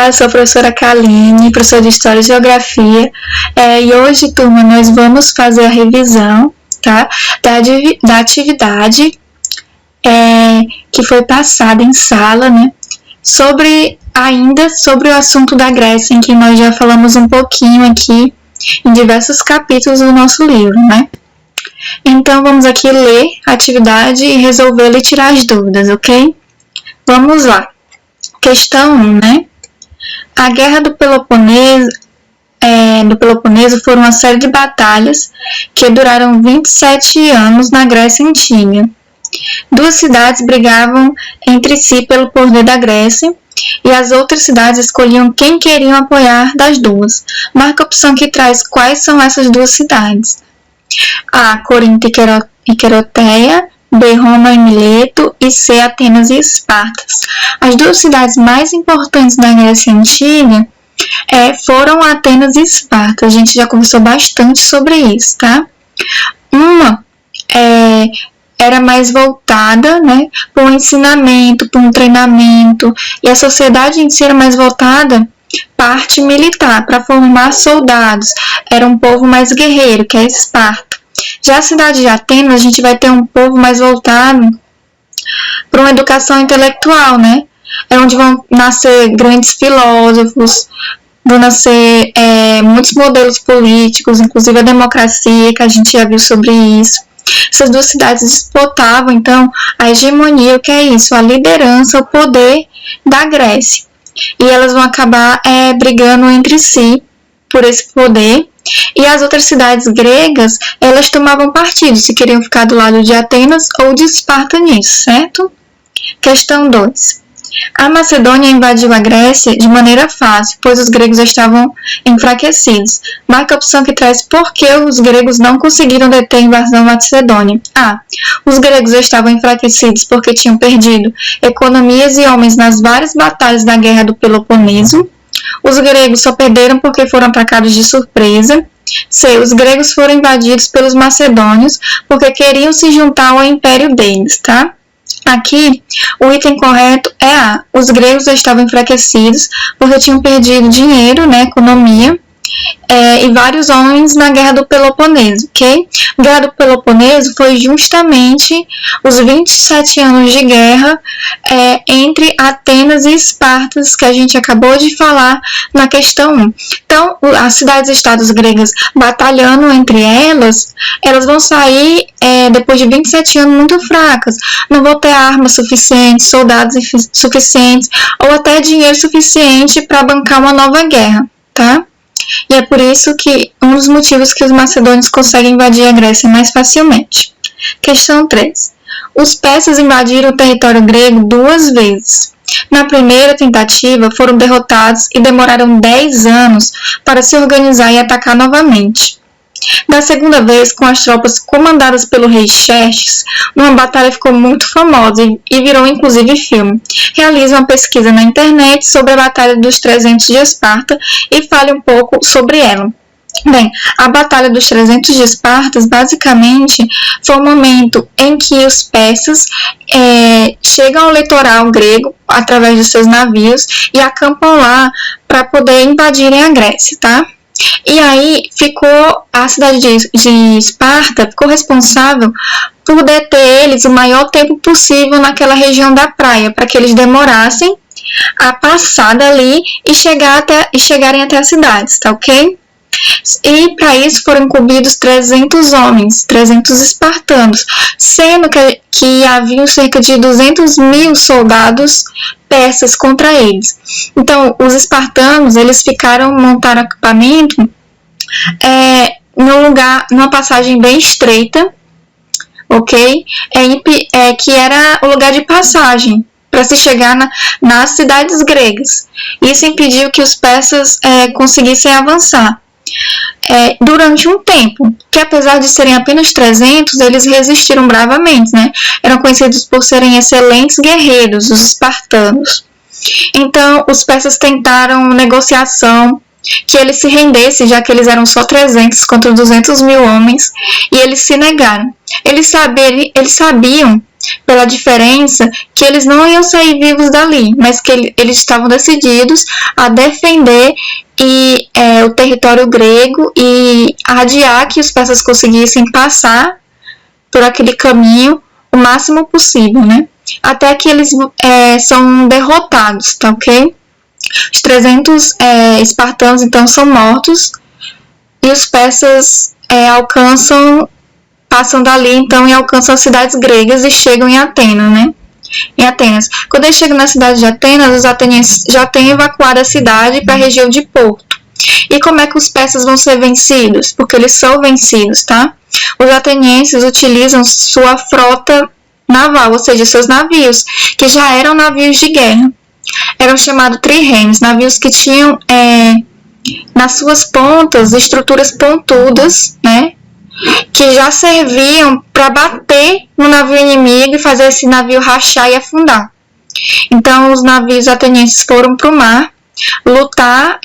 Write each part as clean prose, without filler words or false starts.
Olá, eu sou a professora Kaline, professora de História e Geografia, e hoje, turma, nós vamos fazer a revisão, tá, da atividade que foi passada em sala, né, ainda sobre o assunto da Grécia, em que nós já falamos um pouquinho aqui em diversos capítulos do nosso livro, né. Então, vamos aqui ler a atividade e resolvê-la e tirar as dúvidas, ok? Vamos lá. Questão 1, né? A Guerra do Peloponeso foram uma série de batalhas que duraram 27 anos na Grécia Antiga. Duas cidades brigavam entre si pelo poder da Grécia e as outras cidades escolhiam quem queriam apoiar das duas. Marca a opção que traz quais são essas duas cidades. A. Corinto e Queroteia, B. Roma e Mileto e C. Atenas e Esparta. As duas cidades mais importantes da Grécia Antiga foram Atenas e Esparta. A gente já conversou bastante sobre isso, tá? Uma era mais voltada, né, para um ensinamento, para um treinamento, e a sociedade em si era mais voltada parte militar, para formar soldados. Era um povo mais guerreiro, que é Esparta. Já a cidade de Atenas, a gente vai ter um povo mais voltado para uma educação intelectual, né? É onde vão nascer grandes filósofos, vão nascer muitos modelos políticos, inclusive a democracia, que a gente já viu sobre isso. Essas duas cidades disputavam, então, a hegemonia, o que é isso? A liderança, o poder da Grécia. E elas vão acabar brigando entre si por esse poder. E as outras cidades gregas, elas tomavam partido, se queriam ficar do lado de Atenas ou de Esparta nisso, certo? Questão 2. A Macedônia invadiu a Grécia de maneira fácil, pois os gregos estavam enfraquecidos. Marca a opção que traz por que os gregos não conseguiram deter a invasão macedônia. A. Os gregos estavam enfraquecidos porque tinham perdido economias e homens nas várias batalhas da Guerra do Peloponeso. Os gregos só perderam porque foram atacados de surpresa. C. Os gregos foram invadidos pelos macedônios porque queriam se juntar ao império deles, tá? Aqui, o item correto é A. Os gregos estavam enfraquecidos porque tinham perdido dinheiro, né, economia, e vários homens na Guerra do Peloponeso, ok? A Guerra do Peloponeso foi justamente os 27 anos de guerra entre Atenas e Esparta, que a gente acabou de falar na questão 1. Então, as cidades-estados gregas batalhando entre elas vão sair depois de 27 anos muito fracas. Não vão ter armas suficientes, soldados suficientes ou até dinheiro suficiente para bancar uma nova guerra, tá? E é por isso que um dos motivos que os macedônios conseguem invadir a Grécia mais facilmente. Questão 3. Os persas invadiram o território grego 2 vezes. Na primeira tentativa, foram derrotados e demoraram 10 anos para se organizar e atacar novamente. Da segunda vez, com as tropas comandadas pelo rei Xerxes, uma batalha ficou muito famosa e virou inclusive filme. Realize uma pesquisa na internet sobre a Batalha dos 300 de Esparta e fale um pouco sobre ela. Bem, a Batalha dos 300 de Esparta, basicamente, foi o momento em que os persas chegam ao litoral grego através dos seus navios e acampam lá para poder invadirem a Grécia, tá? E aí a cidade de Esparta ficou responsável por deter eles o maior tempo possível naquela região da praia, para que eles demorassem a passar dali e chegarem até as cidades, tá ok? E para isso foram incumbidos 300 homens, 300 espartanos, sendo que haviam cerca de 200 mil soldados persas contra eles. Então, os espartanos, eles montaram acampamento numa passagem bem estreita, ok? Que era o lugar de passagem para se chegar nas cidades gregas. Isso impediu que os persas conseguissem avançar. Durante um tempo, que apesar de serem apenas 300, eles resistiram bravamente, né? Eram conhecidos por serem excelentes guerreiros, os espartanos. Então, os persas tentaram negociação, que eles se rendessem, já que eles eram só 300 contra 200 mil homens, e eles se negaram. Eles sabiam pela diferença que eles não iam sair vivos dali, mas que eles estavam decididos a defender o território grego e adiar que os persas conseguissem passar por aquele caminho o máximo possível, né? Até que eles são derrotados, tá ok? Os 300 espartanos, então, são mortos e os persas passam dali, então, e alcançam as cidades gregas e chegam em Atenas, né? Em Atenas. Quando eles chegam na cidade de Atenas, os atenienses já têm evacuado a cidade para a região de Porto. E como é que os persas vão ser vencidos? Porque eles são vencidos, tá? Os atenienses utilizam sua frota naval, ou seja, seus navios, que já eram navios de guerra. Eram chamados trirremes, navios que tinham nas suas pontas estruturas pontudas, né? Que já serviam para bater no navio inimigo e fazer esse navio rachar e afundar. Então, os navios atenienses foram para o mar lutar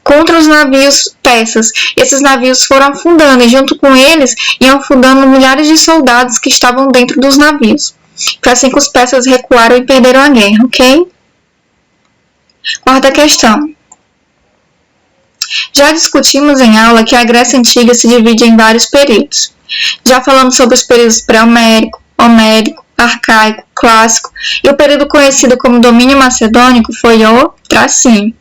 contra os navios persas. Esses navios foram afundando e junto com eles iam afundando milhares de soldados que estavam dentro dos navios. Foi assim que os persas recuaram e perderam a guerra, ok? Quarta questão. Já discutimos em aula que a Grécia Antiga se divide em vários períodos. Já falamos sobre os períodos pré-homérico, homérico, arcaico, clássico, e o período conhecido como domínio macedônico foi o Tracínio.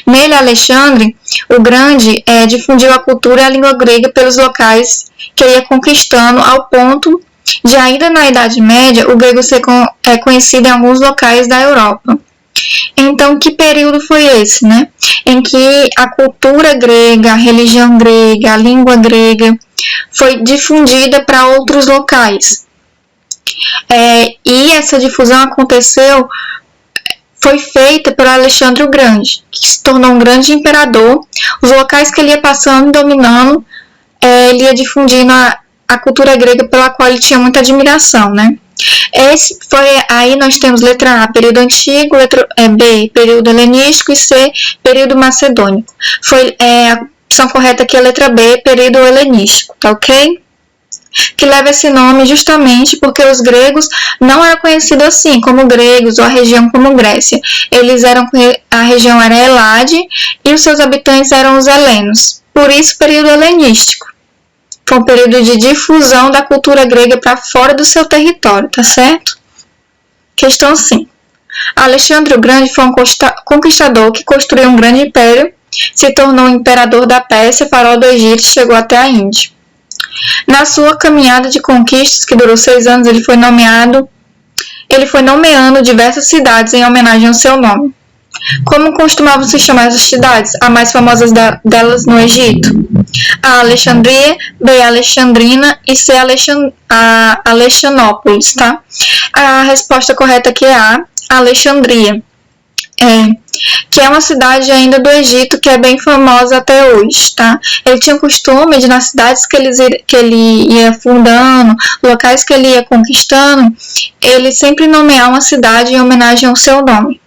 Nele, Alexandre o Grande difundiu a cultura e a língua grega pelos locais que ia conquistando, ao ponto de, ainda na Idade Média, o grego ser conhecido em alguns locais da Europa. Então, que período foi esse, né? Em que a cultura grega, a religião grega, a língua grega foi difundida para outros locais. E essa difusão foi feita por Alexandre o Grande, que se tornou um grande imperador. Os locais que ele ia passando e dominando, ele ia difundindo a cultura grega, pela qual ele tinha muita admiração, né? Aí nós temos letra A, período antigo, letra B, período helenístico e C, período macedônico. A opção correta aqui é a letra B, período helenístico, tá ok? Que leva esse nome justamente porque os gregos não eram conhecidos assim, como gregos, ou a região como Grécia. A região era Elade e os seus habitantes eram os helenos. Por isso, período helenístico. Foi um período de difusão da cultura grega para fora do seu território, tá certo? Questão 5. Alexandre o Grande foi um conquistador que construiu um grande império, se tornou imperador da Pérsia, faraó do Egito e chegou até a Índia. Na sua caminhada de conquistas, que durou 6 anos, ele foi nomeando diversas cidades em homenagem ao seu nome. Como costumavam se chamar essas cidades? A mais famosa delas no Egito? A Alexandria, B, Alexandrina e C, a Alexandrópolis, tá? A resposta correta aqui é A, Alexandria. Que é uma cidade ainda do Egito que é bem famosa até hoje, tá? Ele tinha o costume de, nas cidades que ele ia fundando, locais que ele ia conquistando, ele sempre nomear uma cidade em homenagem ao seu nome.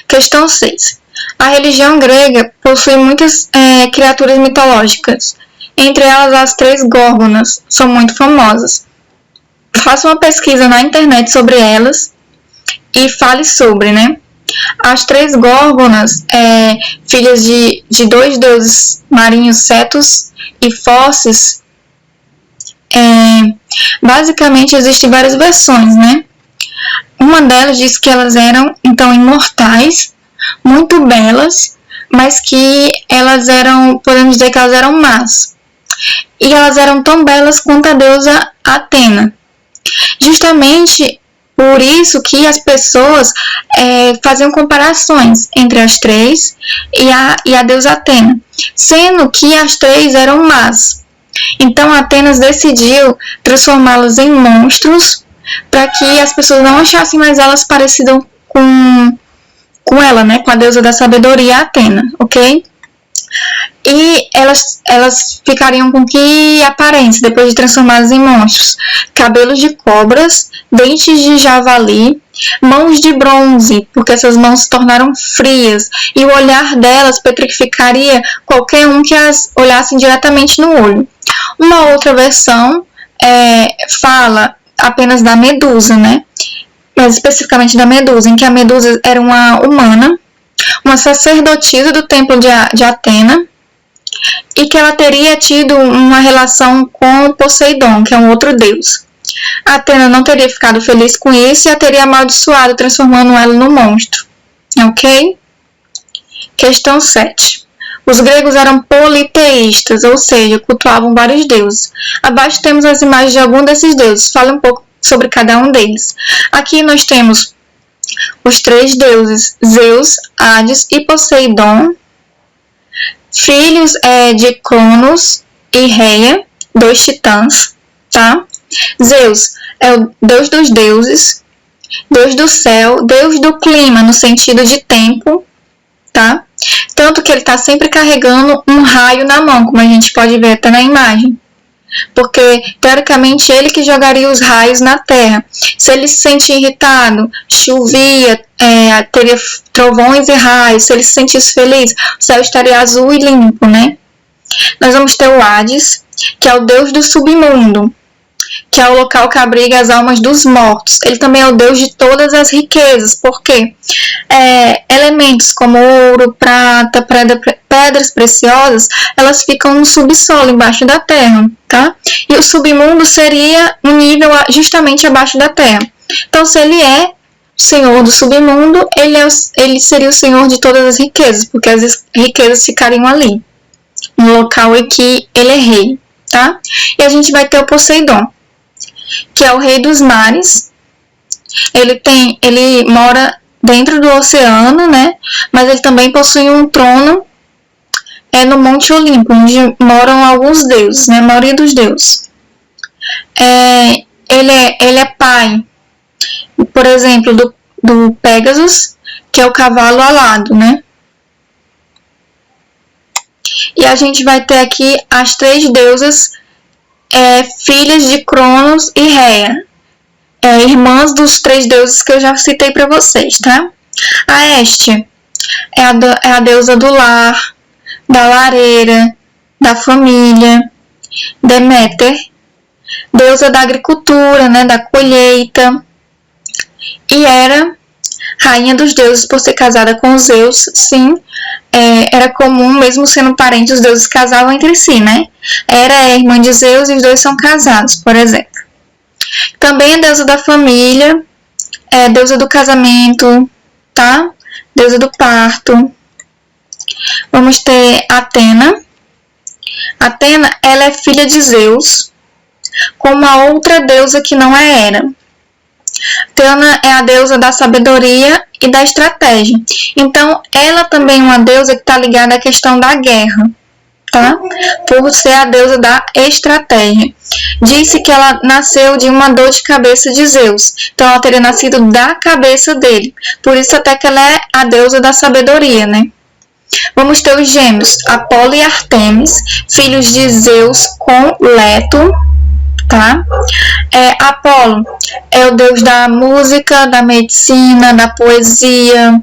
Questão 6. A religião grega possui muitas criaturas mitológicas, entre elas as 3 górgonas, são muito famosas. Faça uma pesquisa na internet sobre elas e fale sobre, né? As 3 górgonas, filhas de 2 deuses marinhos, Cetus e Fóssis, basicamente existem várias versões, né? Uma delas diz que elas eram, então, imortais, muito belas, mas que podemos dizer que elas eram más. E elas eram tão belas quanto a deusa Atena. Justamente por isso que as pessoas faziam comparações entre as 3 e a deusa Atena, sendo que as 3 eram más. Então Atenas decidiu transformá-las em monstros para que as pessoas não achassem mais elas parecidas com ela, né? Com a deusa da sabedoria, Atena, ok? E elas ficariam com que aparência depois de transformadas em monstros? Cabelos de cobras, dentes de javali, mãos de bronze, porque essas mãos se tornaram frias, e o olhar delas petrificaria qualquer um que as olhasse diretamente no olho. Uma outra versão fala apenas da Medusa, né? Mas especificamente da Medusa, em que a Medusa era uma humana, uma sacerdotisa do templo de Atena, e que ela teria tido uma relação com Poseidon, que é um outro deus. Atena não teria ficado feliz com isso e a teria amaldiçoado, transformando ela no monstro. Ok? Questão 7. Os gregos eram politeístas, ou seja, cultuavam vários deuses. Abaixo temos as imagens de algum desses deuses. Fala um pouco sobre cada um deles. Aqui nós temos os 3 deuses, Zeus, Hades e Poseidon, filhos de Cronos e Reia, 2 titãs, tá? Zeus é o deus dos deuses, deus do céu, deus do clima no sentido de tempo, tá? Tanto que ele está sempre carregando um raio na mão, como a gente pode ver até na imagem. Porque, teoricamente, ele que jogaria os raios na terra. Se ele se sentir irritado, chovia, teria trovões e raios. Se ele se sentisse feliz, o céu estaria azul e limpo, né? Nós vamos ter o Hades, que é o deus do submundo, que é o local que abriga as almas dos mortos. Ele também é o deus de todas as riquezas, porque elementos como ouro, prata, pedras preciosas, elas ficam no subsolo, embaixo da terra, tá? E o submundo seria um nível justamente abaixo da terra. Então, se ele é o senhor do submundo, ele seria o senhor de todas as riquezas, porque as riquezas ficariam ali, no local em que ele é rei, tá? E a gente vai ter o Poseidon, que é o rei dos mares. Ele mora dentro do oceano, né? Mas ele também possui um trono no Monte Olimpo, onde moram alguns deuses, né? A maioria dos deuses. Ele é pai, por exemplo, do Pégasus, que é o cavalo alado, né? E a gente vai ter aqui as 3 deusas filhas de Cronos e Reia, irmãs dos 3 deuses que eu já citei para vocês, tá? A Este é a deusa do lar, da lareira, da família. Deméter, deusa da agricultura, né, da colheita. E Hera, rainha dos deuses, por ser casada com Zeus. Sim, era comum, mesmo sendo parentes, os deuses casavam entre si, né? Hera é irmã de Zeus e os dois são casados, por exemplo. Também é deusa da família, deusa do casamento, tá? Deusa do parto. Vamos ter Atena. Atena, ela é filha de Zeus, com uma outra deusa que não é Hera. Atena é a deusa da sabedoria e da estratégia. Então, ela também é uma deusa que está ligada à questão da guerra, tá? Por ser a deusa da estratégia. Disse que ela nasceu de uma dor de cabeça de Zeus. Então, ela teria nascido da cabeça dele. Por isso, até que ela é a deusa da sabedoria, né? Vamos ter os gêmeos, Apolo e Ártemis, filhos de Zeus com Leto, tá? Apolo é o deus da música, da medicina, da poesia,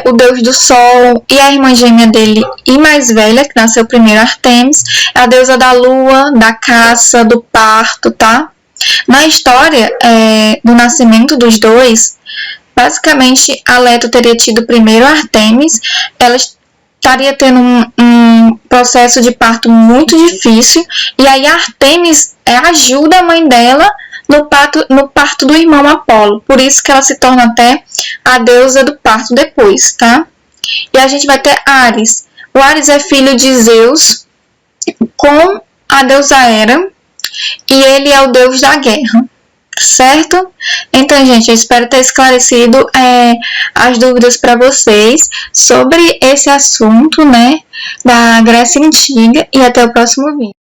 o deus do sol, e a irmã gêmea dele e mais velha, que nasceu primeiro, Ártemis, é a deusa da lua, da caça, do parto, tá? Na história do nascimento dos dois, basicamente a Leto teria tido primeiro Ártemis, ela estaria tendo um processo de parto muito difícil, e aí Ártemis ajuda a mãe dela no parto do irmão Apolo, por isso que ela se torna até a deusa do parto depois, tá? E a gente vai ter Ares. O Ares é filho de Zeus com a deusa Hera, e ele é o deus da guerra, certo? Então, gente, eu espero ter esclarecido as dúvidas para vocês sobre esse assunto, né, da Grécia Antiga, e até o próximo vídeo.